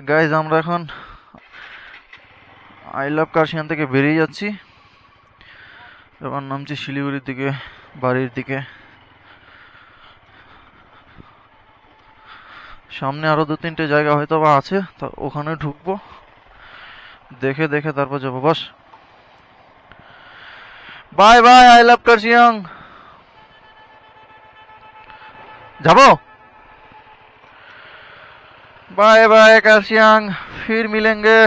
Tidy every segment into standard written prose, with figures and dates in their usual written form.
Guys আমরা এখন I love কার্শিয়ান থেকে বেরিয়ে যাচ্ছি, এবার নামছি শিলিগুড়ির দিকে, বাড়ির দিকে। সামনে আরো 2-3টে জায়গা হয়তো বা আছে, তা ওখানে ঢুকবো, দেখে দেখে তারপর যাবো। বাস, bye bye I love Kurseong, যাবো, बाय बाय काशियांग, फिर मिलेंगे।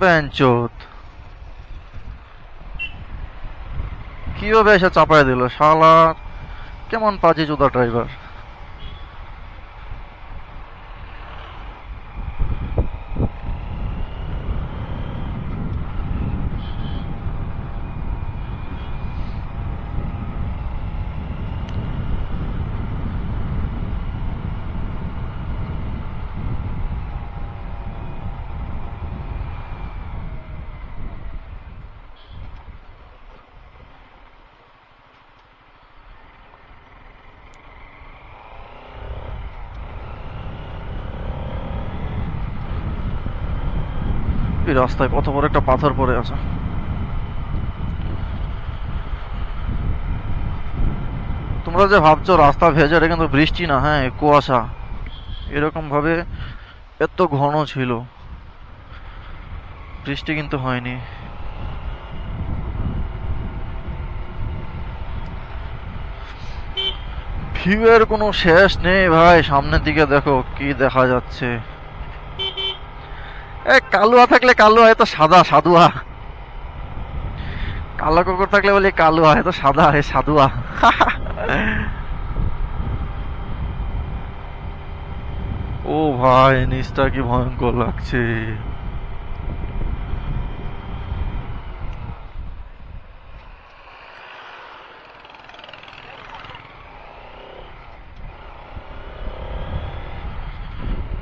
বেঞ্চোদ কিভাবে এসে চাপায় দিল শালা, কেমন পাজি চোদা ড্রাইভার। এই রাস্তায় কত বড় একটা পাথর পড়ে আছে। তোমরা যে ভাবছো রাস্তা ভেজা, এটা কিন্তু বৃষ্টি না, হ্যাঁ কুয়াশা। এরকম ভাবে এত ঘন ছিল, বৃষ্টি কিন্তু হয়নি। ভিউ এর কোনো শেষ নেই ভাই, সামনের দিকে দেখো কি দেখা যাচ্ছে। কালুয়া থাকলে কালুয়া, এত সাদা সাধুয়া। কালো কুকুর থাকলে বলি কালুয়া, এত সাদা হে সাধুয়া। ও ভাই, নিচটা কি ভয়ঙ্কর লাগছে।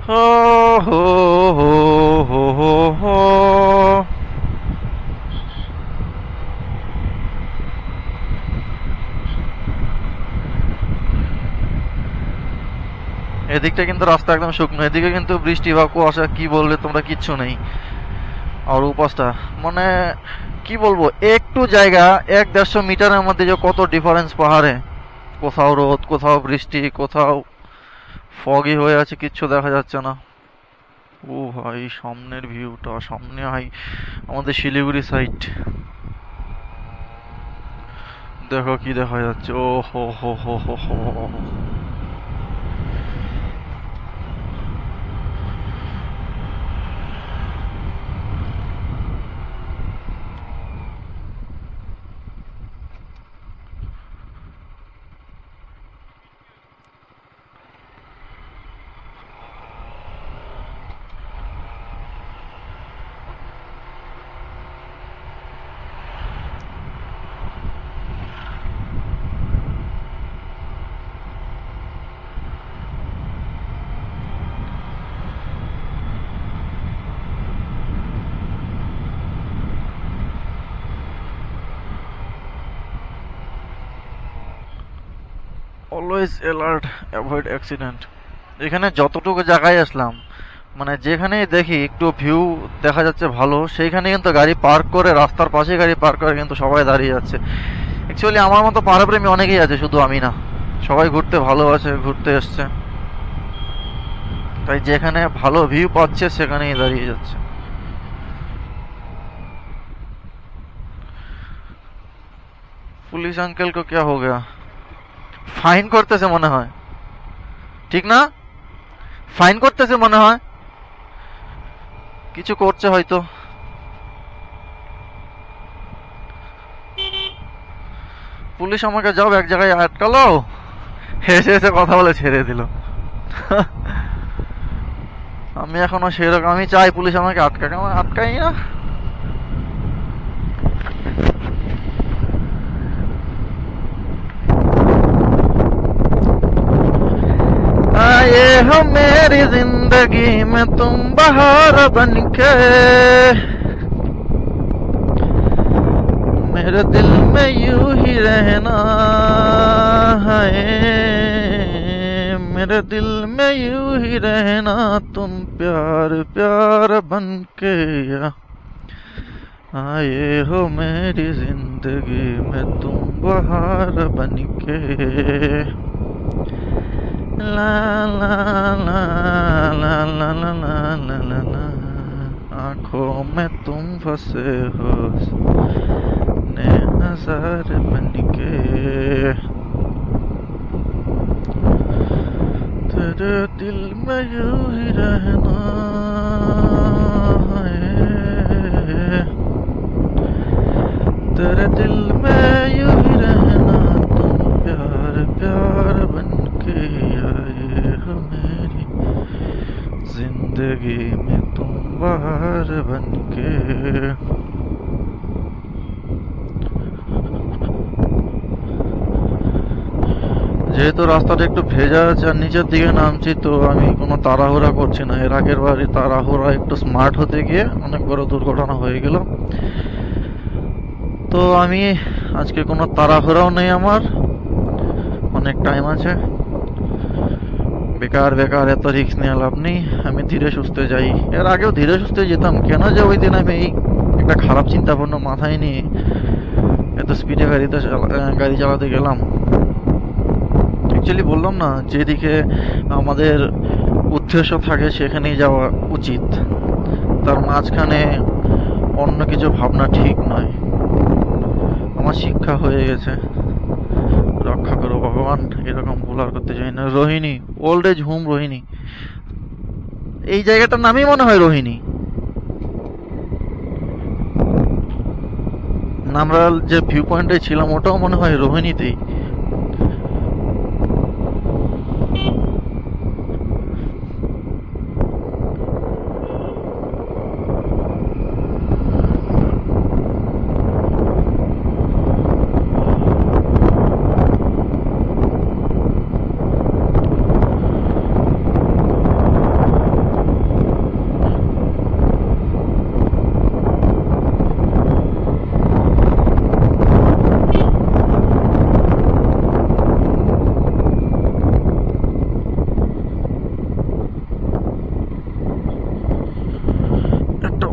হো হো হো হো হো হো। এদিকটা কিন্তু রাস্তা একদম শুকনো, এদিকে কিন্তু বৃষ্টি বা কুয়াশা কি বললে তোমরা, কিচ্ছু নেই। আর উপাসটা মানে কি বলবো, একটু জায়গা 1-150 মিটারের মধ্যে যে কত ডিফারেন্স পাহাড়ে। কোথাও রোদ, কোথাও বৃষ্টি, কোথাও ফগি হয়ে আছে, কিচ্ছু দেখা যাচ্ছে না। ও ভাই, সামনের ভিউটা, সামনে আমাদের শিলিগুড়ি সাইড, দেখো কি দেখা যাচ্ছে। ও হো হো হো হো হো। Always alert, avoid accident. এখানে যতটুকু জায়গায় আসলাম, মানে যেখানেই দেখি একটু ভিউ দেখা যাচ্ছে ভালো, সেইখানে কিন্তু গাড়ি পার্ক করে, রাস্তার পাশে গাড়ি পার্ক করে কিন্তু সবাই দাঁড়িয়ে যাচ্ছে। অ্যাকচুয়ালি আমার মতো পাহাড়প্রেমী অনেকেই আছে, শুধু আমি না। সবাই ঘুরতে ভালোবাসে, ঘুরতে এসছে, তাই যেখানে ভালো ভিউ পাচ্ছে সেখানেই দাঁড়িয়ে যাচ্ছে। পুলিশ আঙ্কেল কো ক্যা হো গয়া? ফাইন করতেছে মনে হয়, ঠিক না? ফাইন করতেছে মনে হয়, কিছু করছে হয়তো। পুলিশ আমাকে যাও এক জায়গায় আটকালো, হেসে হেসে কথা বলে ছেড়ে দিল। আমি এখনো সেরকম, আমি চাই পুলিশ আমাকে আটকাক, আমার আটকাই না। आए हो मेरी जिंदगी में तुम बहार बनके, मेरे दिल में यूं ही रहना है, मेरे दिल में यूं ही रहना तुम प्यार प्यार बनके, आए हो मेरी जिंदगी में तुम बहार बनके, ला ला ला ला ला ला ला ला ला ला, आँखों में तुम फंसे हो नज़र बनके, तेरे दिल में यूं ही रहना है, तेरे दिल में यूं ही रहना तुम प्यार प्यार बनके, आए हो मेरी जिंदगी में तुम बहार बनके। যেহেতু রাস্তাটা একটু ভেজা আছে আর নিচের দিকে নামছি, তো আমি কোনো তাড়াহুড়া করছি না। এর আগের বারই তাড়াহুড়া একটু স্মার্ট হতে গিয়ে অনেক বড় দুর্ঘটনা হয়ে গেল। তো আমি আজকে কোনো তাড়াহুড়াও নেই, আমার অনেক টাইম আছে। বেকার বেকার এত রিস্ক নিয়ে লাভ নেই, আমি ধীরে সুস্থে যাই। এর আগেও ধীরে সুস্থে যেতাম, কেন যে ওই দিন আমি একটা খারাপ চিন্তা ভাবনা মাথায় নিয়ে এত স্পিডে গাড়ি চালাতে গেলাম। অ্যাকচুয়ালি বললাম না, যেদিকে আমাদের উদ্দেশ্য থাকে সেখানেই যাওয়া উচিত, তার মাঝখানে অন্য কিছু ভাবনা ঠিক নয়। আমার শিক্ষা হয়ে গেছে, রক্ষা করো ভগবান, এরকম ভুল আর করতে চাই না। Rohini, old age home Rohini, এই জায়গাটার নামই মনে হয় রোহিণী। আমরা যে ভিউ পয়েন্টে ছিলাম ওটাও মনে হয় রোহিণীতেই।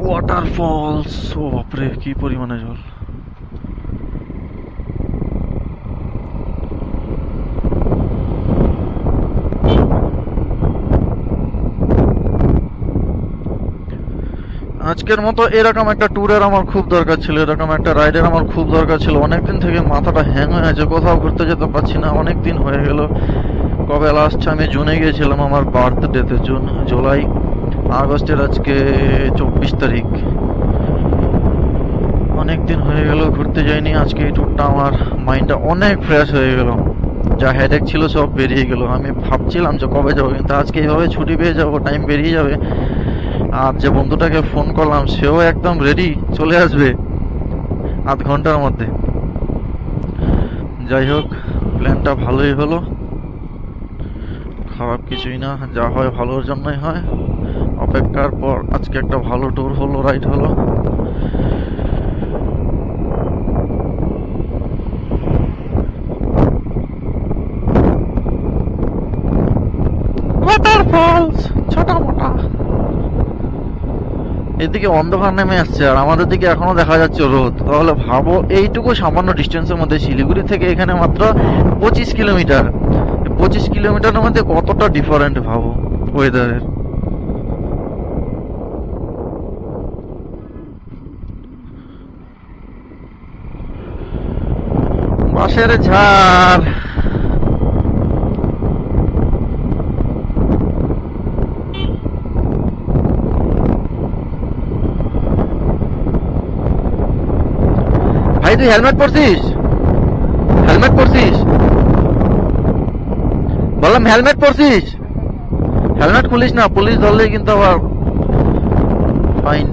ওয়াটারফলস, ও বাপরে কি পরিমাণে জল। আজকের মতো এরকম একটা ট্যুরের আমার খুব দরকার ছিল, এরকম একটা রাইডের আমার খুব দরকার ছিল। অনেকদিন থেকে মাথাটা হ্যাং হয়ে আছে, কোথাও ঘুরতে যেতে পারছি না, অনেক দিন হয়ে গেল। কবে লাস্ট আমি জুনে গিয়েছিলাম আমার বার্থডেতে, জুলাই, আগস্টের আজকে 24 তারিখ। অনেক দিন হয়ে গেল ঘুরতে যাইনি। আজকে এই ট্যুরটা আমার মাইন্ডটা অনেক ফ্রেশ হয়ে গেল, যা হেডেক ছিল সব বেরিয়ে গেল। আমি ভাবছিলাম যে কবে যাবো, কিন্তু আজকে এইভাবে ছুটি পেয়ে যাবো, টাইম বেরিয়ে যাবে। আর যে বন্ধুটাকে ফোন করলাম সেও একদম রেডি, চলে আসবে আধ ঘন্টার মধ্যে। যাই হোক, প্ল্যানটা ভালোই হলো, খারাপ কিছুই না, যা হয় ভালোর জন্যই হয়। অপেক্ষার পর আজকে একটা ভালো ট্যুর হলো, রাইড হলো। ওয়াটারফলস ছোট মোটা, এদিকে অন্ধকার নেমে আসছে আর আমাদের দিকে এখনো দেখা যাচ্ছে রোদ। তাহলে ভাবো, এইটুকু সামান্য ডিস্টেন্সের মধ্যে, শিলিগুড়ি থেকে এখানে মাত্র 25 কিলোমিটার, 25 কিলোমিটারের মধ্যে কতটা ডিফারেন্ট ভাবো ওয়েদারের। বাঁশের ঝাড়, ভাই তুই হেলমেট পরছিস? হেলমেট পরছিস? বললাম হেলমেট পরছিস? হেলমেট খুলিস না, পুলিশ ধরলেই কিন্তু আবার ফাইন।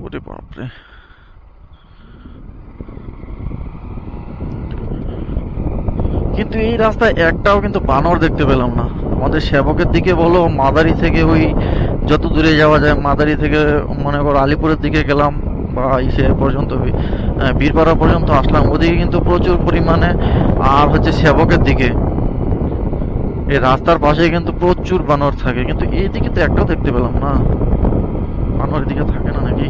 ওরে বাপরে, কিন্তু এই রাস্তায় একটাও কিন্তু বানর দেখতে পেলাম না। আমাদের সেবকের দিকে বলো, মাদারি থেকে ওই যত দূরে যাওয়া যায়, মাদারি থেকে মনে করো আলিপুরের দিকে গেলাম বা ইসে পর্যন্ত বীরপাড়া পর্যন্ত আসলাম, ওদিকে কিন্তু প্রচুর পরিমাণে। আর হচ্ছে সেবকের দিকে এই রাস্তার পাশে কিন্তু প্রচুর বানর থাকে, কিন্তু এই দিকে তো একটাও দেখতে পেলাম না। বানর এদিকে থাকে না নাকি?